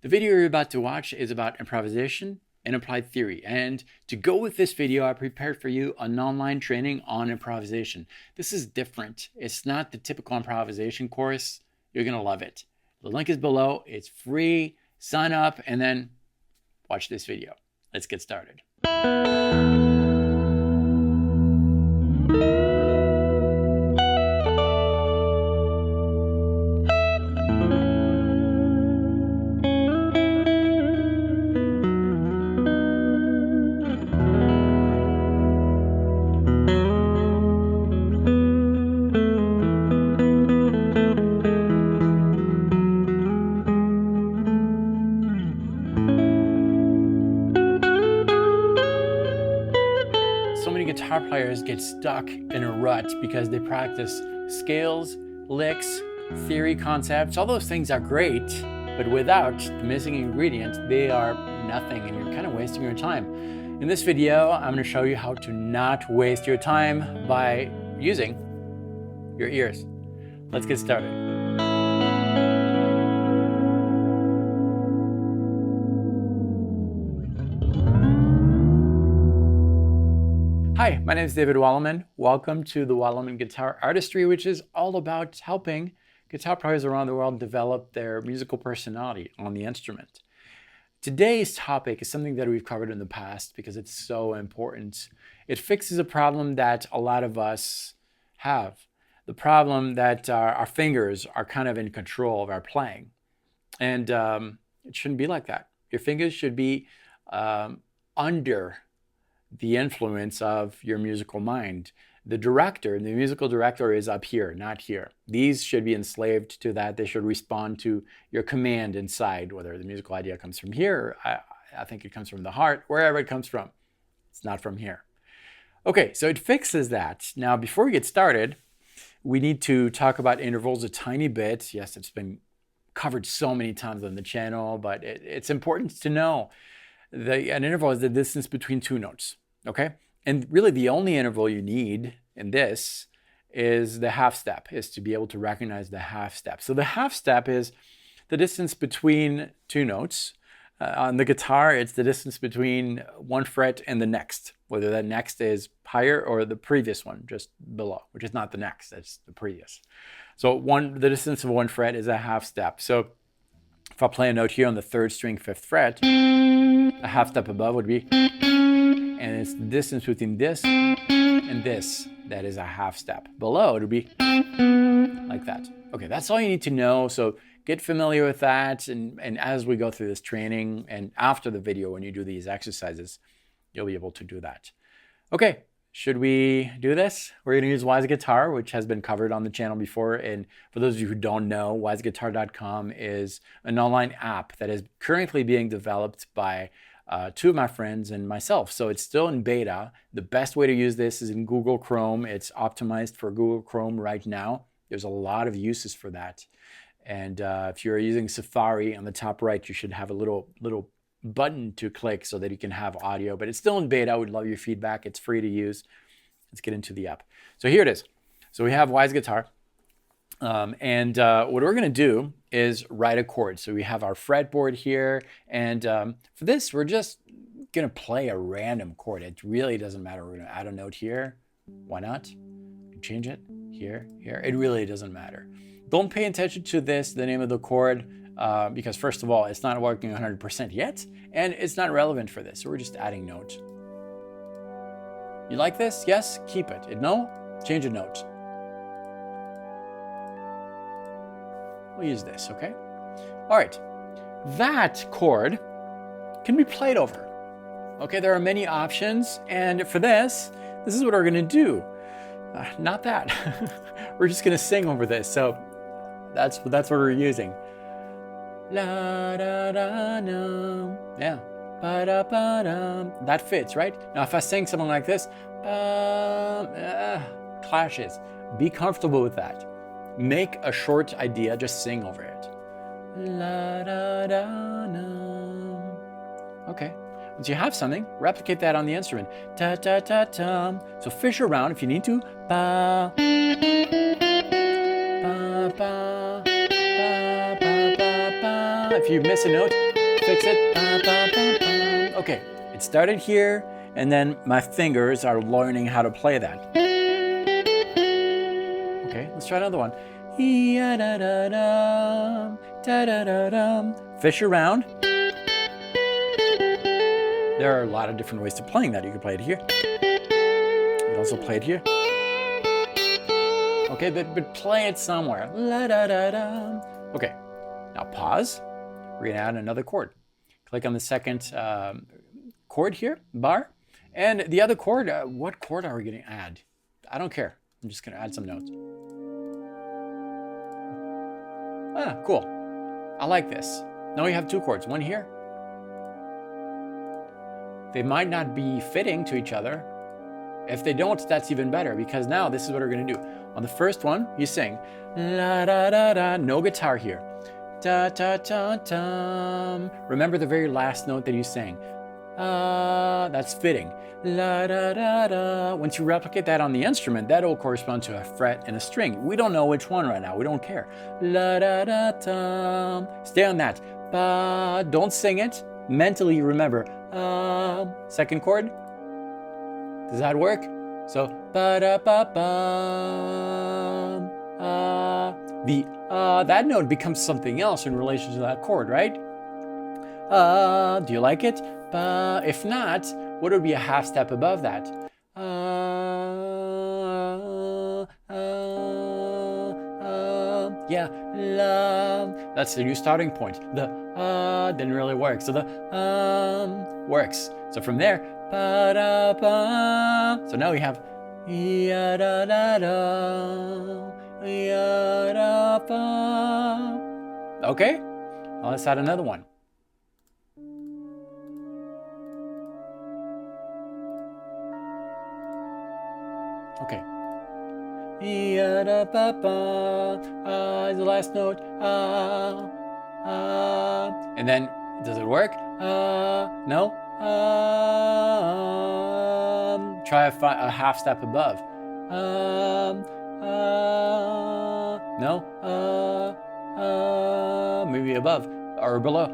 The video you're about to watch is about improvisation and applied theory. And to go with this video, I prepared for you an online training on improvisation. This is different. It's not the typical improvisation course. You're going to love it. The link is below. It's free. Sign up and then watch this video. Let's get started. So many guitar players get stuck in a rut because they practice scales, licks, theory concepts. All those things are great, but without the missing ingredient, they are nothing and you're kind of wasting your time. In this video, I'm going to show you how to not waste your time by using your ears. Let's get started. Hi, my name is David Wallerman. Welcome to the Wallerman Guitar Artistry, which is all about helping guitar players around the world develop their musical personality on the instrument. Today's topic is something that we've covered in the past because it's so important. It fixes a problem that a lot of us have. The problem that our fingers are kind of in control of our playing. And it shouldn't be like that. Your fingers should be under the influence of your musical mind. The musical director is up here, not here. These should be enslaved to that. They should respond to your command inside, whether the musical idea comes from here, I think it comes from the heart, wherever it comes from. It's not from here. Okay, so it fixes that. Now, before we get started, we need to talk about intervals a tiny bit. Yes, it's been covered so many times on the channel, but it's important to know. An interval is the distance between two notes. Okay, and really the only interval you need in this is the half step, is to be able to recognize the half step. So the half step is the distance between two notes. On the guitar, it's the distance between one fret and the next, whether that next is higher or the previous one just below, which is not the next, that's the previous. So the distance of one fret is a half step. So if I play a note here on the third string, fifth fret, a half step above would be, and it's the distance between this and this that is a half step. Below, it would be like that. Okay, that's all you need to know. So get familiar with that. And as we go through this training and after the video, when you do these exercises, you'll be able to do that. Okay, should we do this? We're going to use Wise Guitar, which has been covered on the channel before. And for those of you who don't know, wiseguitar.com is an online app that is currently being developed by two of my friends and myself. So it's still in beta. The best way to use this is in Google Chrome. It's optimized for Google Chrome right now. There's a lot of uses for that. And if you're using Safari on the top right, you should have a little button to click so that you can have audio. But it's still in beta. I would love your feedback. It's free to use. Let's get into the app. So here it is. So we have Wise Guitar. What we're going to do is write a chord. So we have our fretboard here. And for this, we're just going to play a random chord. It really doesn't matter. We're going to add a note here. Why not? Change it here, here. It really doesn't matter. Don't pay attention to this, the name of the chord, because first of all, it's not working 100% yet, and it's not relevant for this. So we're just adding notes. You like this? Yes? Keep it. No? Change a note. We'll use this, okay? All right, that chord can be played over. Okay, there are many options, and for this is what we're gonna do. Not that. We're just gonna sing over this, so that's what we're using. La da da dum. Yeah. Ba da ba dum. That fits, right? Now, if I sing something like this, clashes. Be comfortable with that. Make a short idea, just sing over it. La da da dum. Okay. Once you have something, replicate that on the instrument. Ta ta ta tum. So fish around if you need to. Ba ba ba ba ba ba ba. If you miss a note, fix it. Okay, it started here, and then my fingers are learning how to play that. Okay, let's try another one. Fish around. There are a lot of different ways to playing that. You can play it here. You can also play it here. Okay, but play it somewhere. Okay, now pause. We're gonna add another chord. Click on the second chord here, bar. And the other chord, what chord are we gonna add? I don't care. I'm just gonna add some notes. Ah, cool. I like this. Now we have two chords, one here. They might not be fitting to each other. If they don't, that's even better, because now this is what we're gonna do. On the first one, you sing, la da da da, no guitar here. Da da da da. Remember the very last note that you sang. That's fitting. La da da da. Once you replicate that on the instrument, that will correspond to a fret and a string. We don't know which one right now. We don't care. La da da da. Stay on that. Ba. Don't sing it. Mentally remember. Second chord. Does that work? So ba da ba ba. That note becomes something else in relation to that chord, right? Do you like it? If not, what would be a half step above that? Yeah, la. That's the new starting point. The didn't really work, so the works. So from there, ba da ba. So now we have ya da da da, ya da ba. Okay, now let's add another one. Okay. Ya da ba ba. Is the last note. And then, does it work? No. Try a half step above. No. Maybe above or below.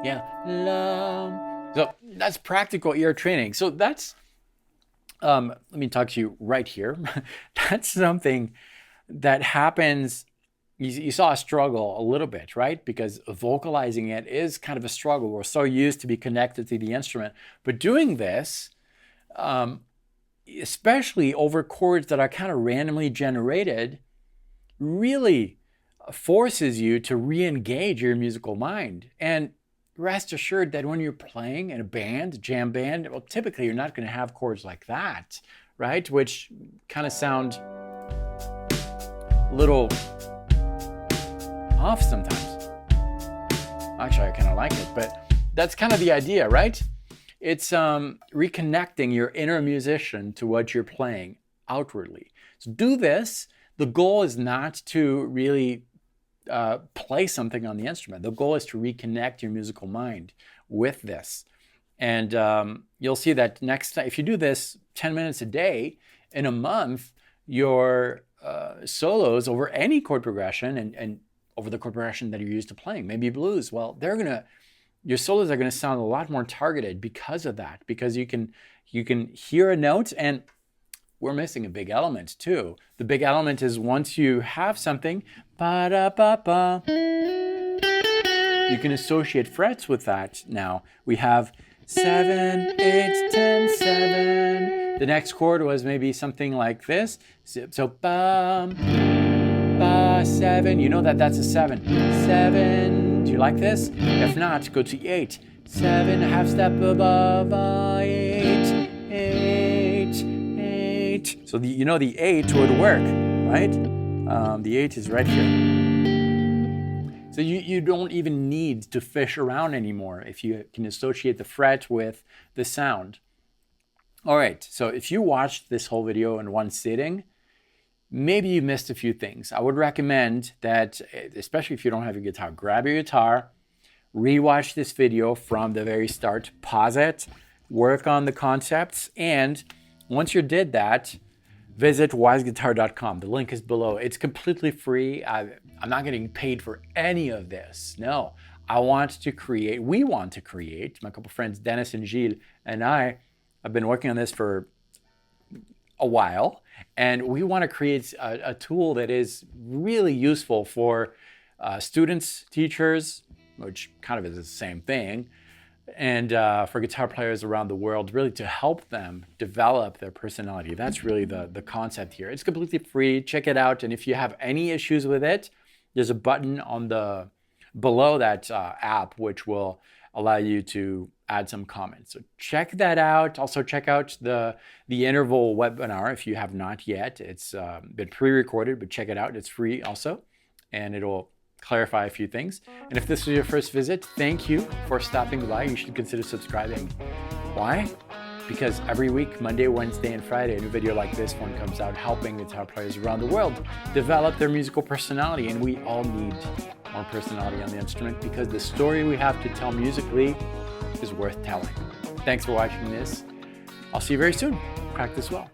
Yeah. So that's practical ear training. So that's, let me talk to you right here. That's something that happens. You saw a struggle a little bit, right? Because vocalizing it is kind of a struggle. We're so used to be connected to the instrument. But doing this, especially over chords that are kind of randomly generated, really forces you to re-engage your musical mind. And rest assured that when you're playing in a band, jam band, well, typically you're not going to have chords like that, right? Which kind of sound a little off sometimes. Actually, I kind of like it, but that's kind of the idea, right? It's reconnecting your inner musician to what you're playing outwardly. So do this. The goal is not to really play something on the instrument. The goal is to reconnect your musical mind with this. And you'll see that next time, if you do this 10 minutes a day, in a month, your solos over any chord progression and over the chord progression that you're used to playing, maybe blues, well, your solos are gonna sound a lot more targeted because of that, because you can hear a note, and we're missing a big element too. The big element is once you have something, ba-da-ba-ba, you can associate frets with that now. We have 7, 8, 10, 7. The next chord was maybe something like this. So ba, ba, 7. You know that that's a 7. 7. Do you like this? If not, go to 8. 7, a half step above, 8, 8, 8. So you know the 8 would work, right? The 8 is right here. So you don't even need to fish around anymore if you can associate the fret with the sound. All right, so if you watched this whole video in one sitting, maybe you missed a few things. I would recommend that, especially if you don't have your guitar, grab your guitar, rewatch this video from the very start, pause it, work on the concepts, and once you did that, visit wiseguitar.com. The link is below. It's completely free. I'm not getting paid for any of this. No, we want to create, my couple friends, Dennis and Gilles, and I have been working on this for a while, and we want to create a tool that is really useful for students, teachers, which kind of is the same thing, and for guitar players around the world, really to help them develop their personality. That's really the concept here. It's completely free. Check it out. And if you have any issues with it, there's a button on below that app which will allow you to add some comments. So check that out. Also check out the interval webinar if you have not yet. It's been pre-recorded, but check it out. It's free also, and it'll clarify a few things. And if this was your first visit, thank you for stopping by. You should consider subscribing. Why? Because every week, Monday, Wednesday, and Friday, a new video like this one comes out helping guitar players around the world develop their musical personality. And we all need more personality on the instrument because the story we have to tell musically is worth telling. Thanks for watching this. I'll see you very soon. Practice well.